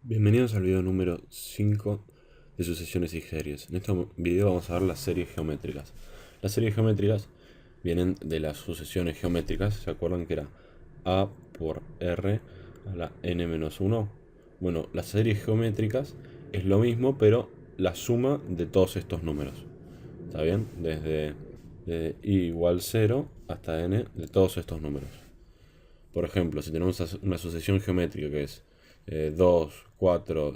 Bienvenidos al video número 5 de sucesiones y series. En este video vamos a ver las series geométricas. Las series geométricas vienen de las sucesiones geométricas. ¿Se acuerdan que era a por r a la n-1? Bueno, las series geométricas es lo mismo, pero la suma de todos estos números. ¿Está bien? Desde i igual 0 hasta n de todos estos números. Por ejemplo, si tenemos una sucesión geométrica que es 2, 4,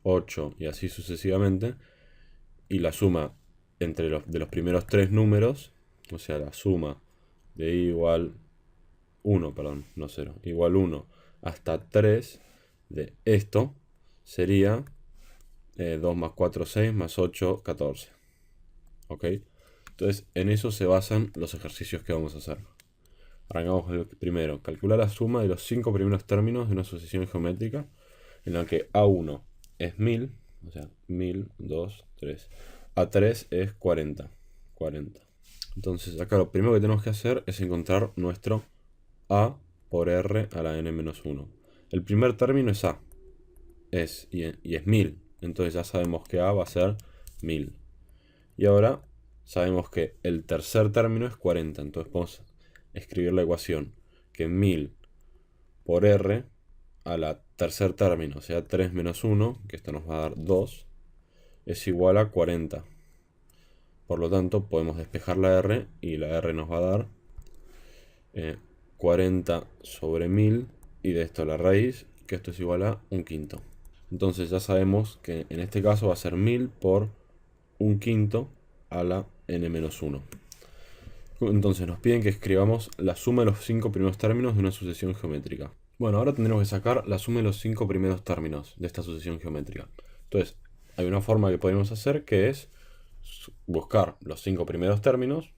8 y así sucesivamente, y la suma entre los primeros tres números, o sea, la suma de i igual 1, perdón, no 0, igual 1 hasta 3 de esto sería 2 más 4, 6, más 8, 14. ¿Ok? Entonces, en eso se basan los ejercicios que vamos a hacer. Arrancamos con el primero. Calcular la suma de los 5 primeros términos de una sucesión geométrica en la que A1 es 1000, o sea, 1000, 2, 3. A3 es 40. Entonces, acá lo primero que tenemos que hacer es encontrar nuestro A por R a la n-1. El primer término es A. Y es 1000. Entonces ya sabemos que A va a ser 1000. Y ahora sabemos que el tercer término es 40. Entonces podemos escribir la ecuación que 1000 por r a la tercer término, o sea 3 menos 1, que esto nos va a dar 2, es igual a 40. Por lo tanto, podemos despejar la r y la r nos va a dar 40 sobre 1000, y de esto la raíz, que esto es igual a 1/5. Entonces ya sabemos que en este caso va a ser 1000 por 1/5 a la n-1. Entonces nos piden que escribamos la suma de los 5 primeros términos de una sucesión geométrica. Bueno, ahora tendremos que sacar la suma de los 5 primeros términos de esta sucesión geométrica. Entonces, hay una forma que podemos hacer que es buscar los 5 primeros términos.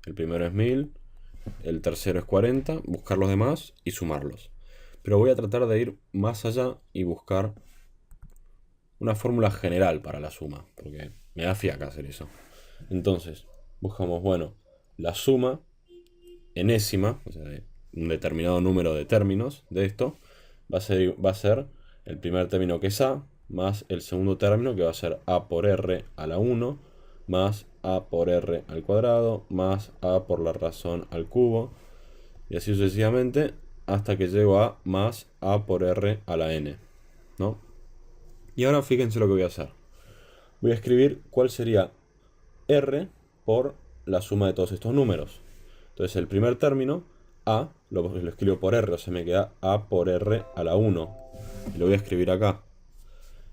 El primero es 1000, el tercero es 40, buscar los demás y sumarlos. Pero voy a tratar de ir más allá y buscar una fórmula general para la suma, porque me da fiaca hacer eso. Entonces, buscamos, bueno, la suma enésima, o sea, de un determinado número de términos de esto, va a ser el primer término que es A, más el segundo término que va a ser A por R a la 1, más A por R al cuadrado, más A por la razón al cubo, y así sucesivamente, hasta que llego a más A por R a la n, ¿no? Y ahora fíjense lo que voy a hacer. Voy a escribir cuál sería R por la suma de todos estos números. Entonces el primer término, A, lo escribo por R, o sea, me queda A por R a la 1. Y lo voy a escribir acá.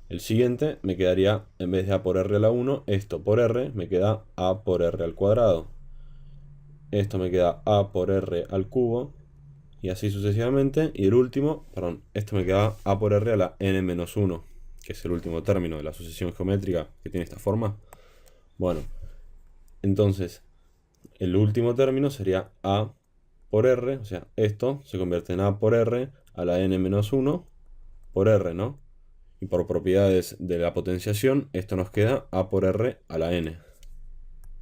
El siguiente me quedaría, en vez de A por R a la 1, esto por R, me queda A por R al cuadrado. Esto me queda A por R al cubo. Y así sucesivamente. Y el último, perdón, esto me queda A por R a la n-1, que es el último término de la sucesión geométrica que tiene esta forma. Bueno, entonces el último término sería A por R, o sea, esto se convierte en A por R a la n-1 por R, ¿no? Y por propiedades de la potenciación, esto nos queda A por R a la n.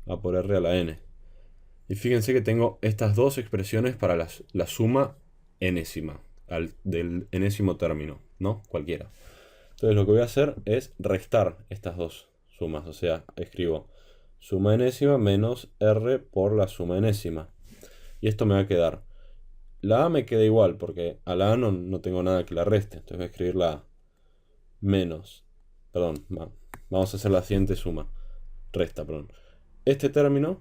A por R a la n. Y fíjense que tengo estas dos expresiones para la suma enésima, del enésimo término, ¿no? Cualquiera. Entonces lo que voy a hacer es restar estas dos sumas, o sea, escribo suma enésima menos R por la suma enésima. Y esto me va a quedar. La A me queda igual, porque a la A no tengo nada que la reste. Entonces voy a escribir la A menos. Perdón, vamos a hacer la siguiente suma. Resta, perdón. Este término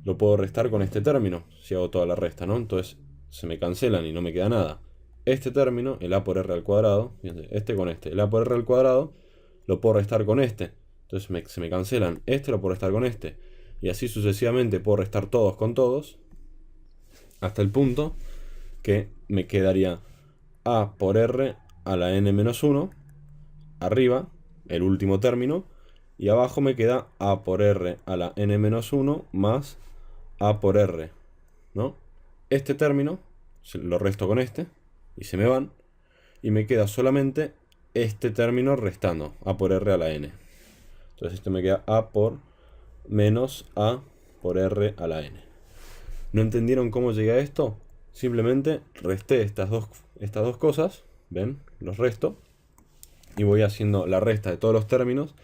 lo puedo restar con este término, si hago toda la resta, ¿no? Entonces se me cancelan y no me queda nada. Este término, el A por R al cuadrado, fíjense, este con este, el A por R al cuadrado, lo puedo restar con este. Entonces se me cancelan. Este lo puedo restar con este. Y así sucesivamente puedo restar todos con todos. Hasta el punto que me quedaría A por R a la n-1. Arriba, el último término. Y abajo me queda A por R a la n-1 más A por R, ¿no? Este término lo resto con este. Y se me van. Y me queda solamente este término restando. A por R a la n. Entonces esto me queda A por menos A por R a la n. ¿No entendieron cómo llegué a esto? Simplemente resté estas dos cosas. ¿Ven? Los resto. y voy haciendo la resta de todos los términos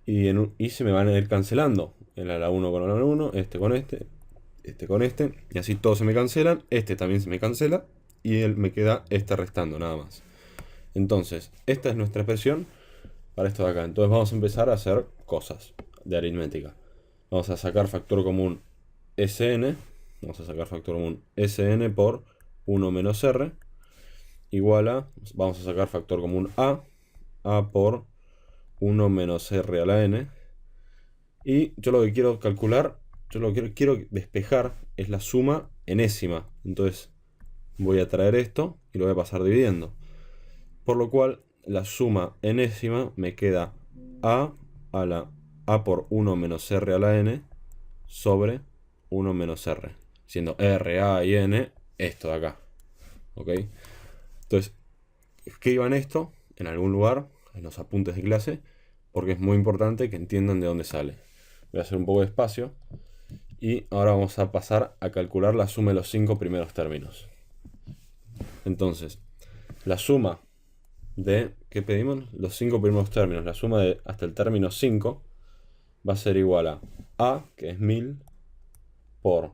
y se me van a ir cancelando. El ala 1 con el ala 1, este con este con este, y así todos se me cancelan, este también se me cancela y me queda este restando nada más. Entonces, esta es nuestra expresión para esto de acá. Entonces vamos a empezar a hacer cosas de aritmética. Vamos a sacar factor común Sn, vamos a sacar factor común Sn por 1 menos R, igual a, vamos a sacar factor común A por 1 menos R a la n, y yo lo que quiero calcular, yo lo que quiero despejar es la suma enésima. Entonces voy a traer esto y lo voy a pasar dividiendo. Por lo cual la suma enésima me queda a la a por 1 menos r a la n sobre 1 menos r. Siendo r, a y n esto de acá. ¿Ok? Entonces, escriban esto en algún lugar, en los apuntes de clase, porque es muy importante que entiendan de dónde sale. Voy a hacer un poco de espacio. Y ahora vamos a pasar a calcular la suma de los 5 primeros términos. Entonces, la suma de, ¿qué pedimos? Los 5 primeros términos. La suma de hasta el término 5 va a ser igual a, que es 1000, por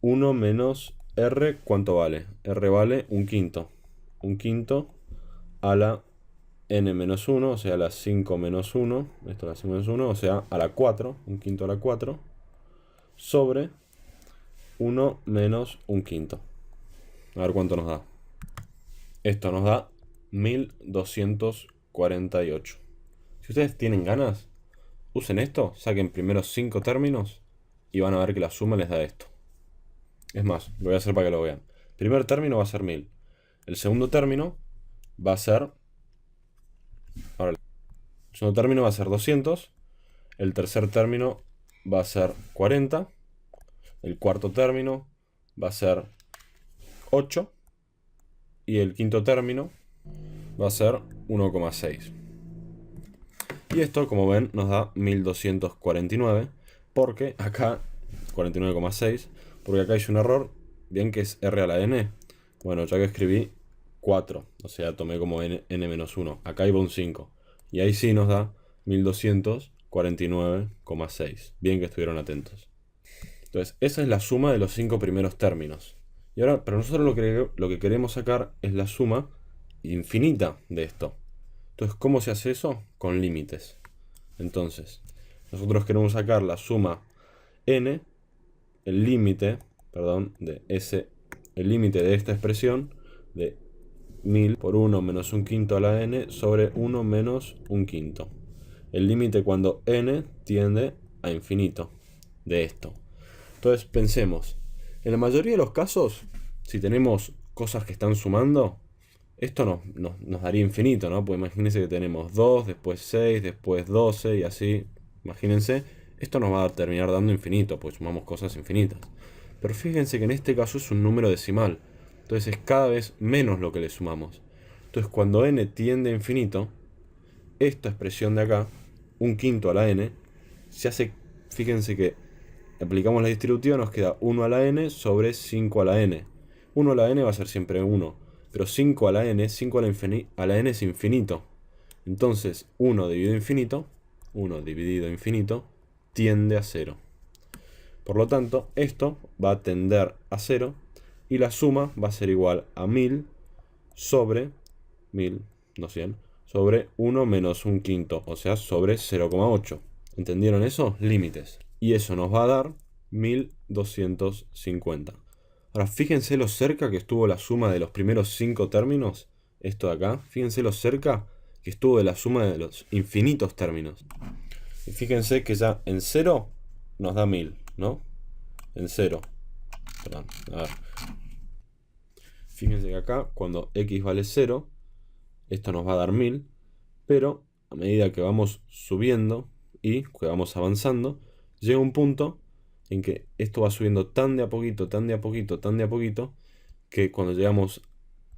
1 menos R, ¿cuánto vale? R vale un quinto. Un quinto a la n menos 1, o sea, a la 5 menos 1. Esto es la 5 menos 1, o sea, a la 4. Un quinto a la 4. Sobre 1 menos un quinto. A ver cuánto nos da. Esto nos da 1248. Si ustedes tienen ganas, usen esto, saquen primero 5 términos y van a ver que la suma les da esto. Es más, lo voy a hacer para que lo vean. El primer término va a ser 1000. El segundo término va a ser... Ahora, el segundo término va a ser 200. El tercer término va a ser 40. El cuarto término va a ser 8. Y el quinto término va a ser 1,6. Y esto, como ven, nos da 1249. Porque acá, 49,6. Porque acá hice un error. Bien que es R a la n. Bueno, ya que escribí 4. O sea, tomé como n-1. Acá iba un 5. Y ahí sí nos da 1249,6. Bien que estuvieron atentos. Entonces, esa es la suma de los 5 primeros términos. Y ahora, pero nosotros lo que queremos sacar es la suma infinita de esto. Entonces, ¿cómo se hace eso? Con límites. Entonces, nosotros queremos sacar la suma n, el límite, de esta expresión de 1000 por 1 menos un quinto a la n sobre 1 menos un quinto. El límite cuando n tiende a infinito de esto. Entonces pensemos, en la mayoría de los casos, si tenemos cosas que están sumando, esto nos daría infinito, ¿no? Pues imagínense que tenemos 2, después 6, después 12 y así. Imagínense, esto nos va a terminar dando infinito, pues sumamos cosas infinitas. Pero fíjense que en este caso es un número decimal. Entonces es cada vez menos lo que le sumamos. Entonces cuando n tiende a infinito, esta expresión de acá, un quinto a la n, se hace, fíjense que aplicamos la distributiva, nos queda 1 a la n sobre 5 a la n. 1 a la n va a ser siempre 1, pero 5 a la n, 5 a la n es infinito. Entonces 1 dividido infinito, tiende a 0. Por lo tanto, esto va a tender a 0 y la suma va a ser igual a 1000 sobre 1000, no 100, sobre 1 menos un quinto, o sea, sobre 0,8. ¿Entendieron eso? Límites. Y eso nos va a dar 1250. Ahora, fíjense lo cerca que estuvo la suma de los primeros 5 términos. Esto de acá. Fíjense lo cerca que estuvo de la suma de los infinitos términos. Y fíjense que ya en 0 nos da 1000, ¿no? En 0. Perdón, a ver. Fíjense que acá, cuando x vale 0, esto nos va a dar 1000. Pero a medida que vamos subiendo y que vamos avanzando, llega un punto en que esto va subiendo tan de a poquito, que cuando llegamos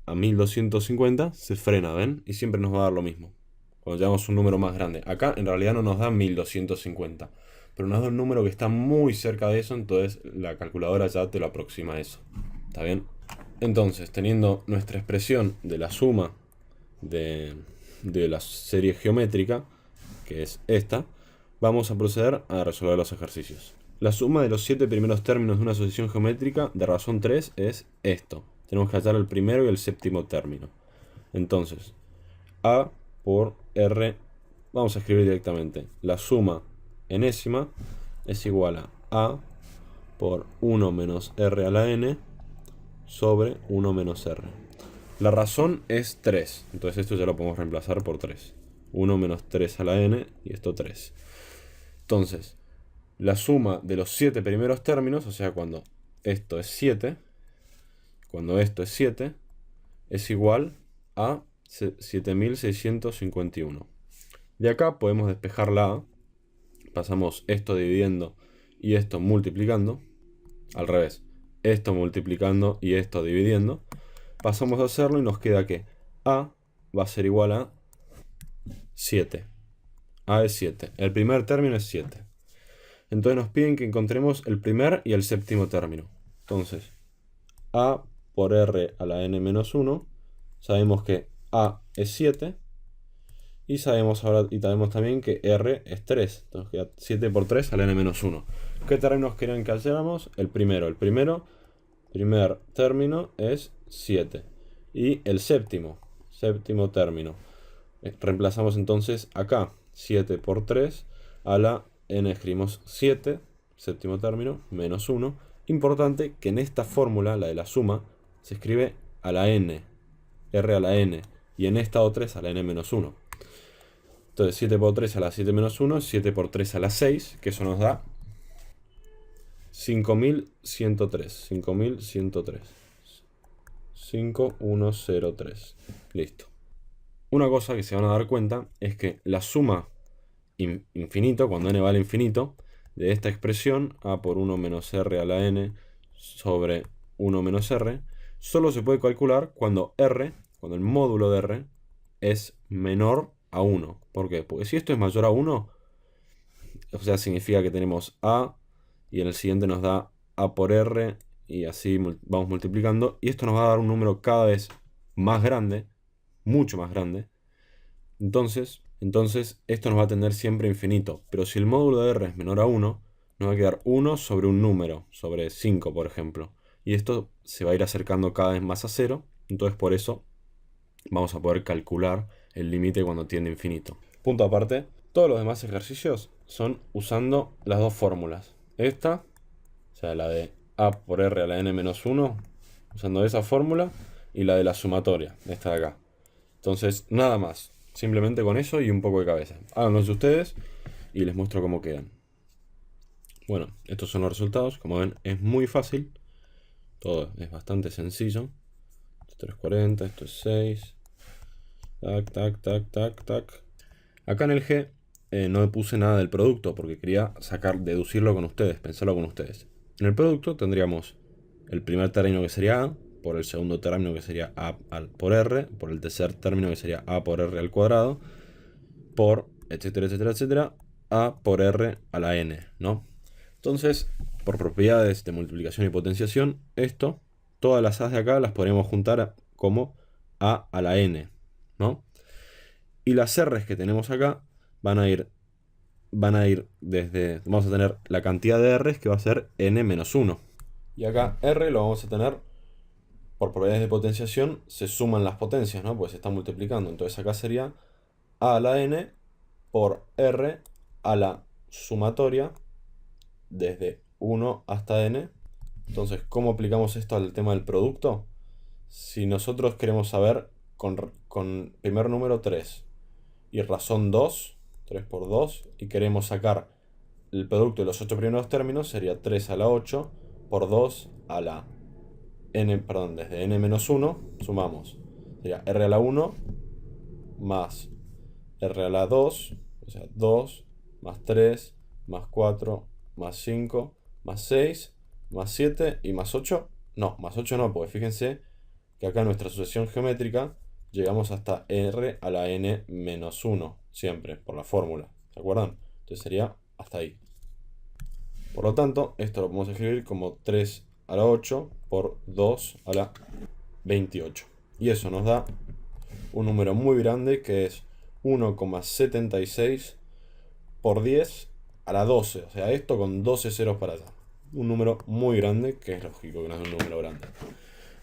a 1250 se frena, ¿ven? Y siempre nos va a dar lo mismo. Cuando llegamos a un número más grande. Acá en realidad no nos da 1250, pero nos da un número que está muy cerca de eso, entonces la calculadora ya te lo aproxima a eso. ¿Está bien? Entonces, teniendo nuestra expresión de la suma de de la serie geométrica, que es esta, vamos a proceder a resolver los ejercicios. La suma de los 7 primeros términos de una sucesión geométrica de razón 3 es esto. Tenemos que hallar el primero y el séptimo término. Entonces, A por R, vamos a escribir directamente. La suma enésima es igual a por 1 menos R a la n sobre 1 menos R. La razón es 3, entonces esto ya lo podemos reemplazar por 3. 1 menos 3 a la n y esto 3. Entonces, la suma de los 7 primeros términos, o sea, cuando esto es 7, es igual a 7651. De acá podemos despejar la A. Pasamos esto dividiendo y esto multiplicando. Al revés, esto multiplicando y esto dividiendo. Pasamos a hacerlo y nos queda que A va a ser igual a 7. A es 7. El primer término es 7. Entonces nos piden que encontremos el primer y el séptimo término. Entonces, A por R a la n menos 1. Sabemos que A es 7. Y sabemos también que R es 3. Entonces queda 7 por 3 a la n menos 1. ¿Qué términos querían que halláramos? El primer término es 7. Y el séptimo término. Reemplazamos entonces acá 7 por 3 a la n, escribimos 7, séptimo término, menos 1. Importante que en esta fórmula, la de la suma, se escribe a la n, r a la n, y en esta otra es a la n menos 1. Entonces 7 por 3 a la 7 menos 1, 7 por 3 a la 6, que eso nos da 5103. 5103. Listo. Una cosa que se van a dar cuenta es que la suma infinito, cuando n vale infinito, de esta expresión, a por 1 menos r a la n sobre 1 menos r, solo se puede calcular cuando el módulo de r es menor a 1. ¿Por qué? Porque si esto es mayor a 1, o sea, significa que tenemos a y en el siguiente nos da a por r y así vamos multiplicando, y esto nos va a dar un número cada vez más grande, mucho más grande. Entonces esto nos va a tender siempre infinito. Pero si el módulo de r es menor a 1, nos va a quedar 1 sobre un número, sobre 5 por ejemplo. Y esto se va a ir acercando cada vez más a 0. Entonces por eso vamos a poder calcular el límite cuando tiende a infinito. Punto aparte, todos los demás ejercicios son usando las dos fórmulas. Esta, o sea, la de a por r a la n menos 1, usando esa fórmula, y la de la sumatoria, esta de acá. Entonces, nada más. Simplemente con eso y un poco de cabeza. Háganlos ustedes y les muestro cómo quedan. Bueno, estos son los resultados. Como ven, es muy fácil. Todo es bastante sencillo. Esto es 340, esto es 6. Tac, tac, tac, tac, tac. Acá en el G no puse nada del producto porque quería deducirlo con ustedes, pensarlo con ustedes. En el producto tendríamos el primer término que sería A, por el segundo término que sería a por r, por el tercer término que sería a por r al cuadrado, por etcétera, etcétera, etcétera, a por r a la n, ¿no? Entonces, por propiedades de multiplicación y potenciación, todas las a's de acá las podríamos juntar como a la n, ¿no? Y las r's que tenemos acá van a ir desde, vamos a tener la cantidad de r's que va a ser n menos 1. Y acá r lo vamos a tener, por propiedades de potenciación, se suman las potencias, ¿no? Pues se están multiplicando. Entonces acá sería a la n por r a la sumatoria desde 1 hasta n. Entonces, ¿cómo aplicamos esto al tema del producto? Si nosotros queremos saber con primer número 3 y razón 2, 3 por 2, y queremos sacar el producto de los 8 primeros términos, sería 3 a la 8 por 2 a la desde n menos 1, sumamos. Sería r a la 1 más r a la 2, o sea, 2 más 3 más 4 más 5 más 6 más 7 y más 8. No, más 8 no, porque fíjense que acá en nuestra sucesión geométrica llegamos hasta r a la n menos 1, siempre, por la fórmula. ¿Se acuerdan? Entonces sería hasta ahí. Por lo tanto, esto lo podemos escribir como 3 a la 8 por 2 a la 28. Y eso nos da un número muy grande que es 1,76 por 10 a la 12. O sea, esto con 12 ceros para allá. Un número muy grande, que es lógico que no es un número grande.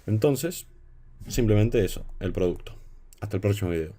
Entonces, simplemente eso, el producto. Hasta el próximo video.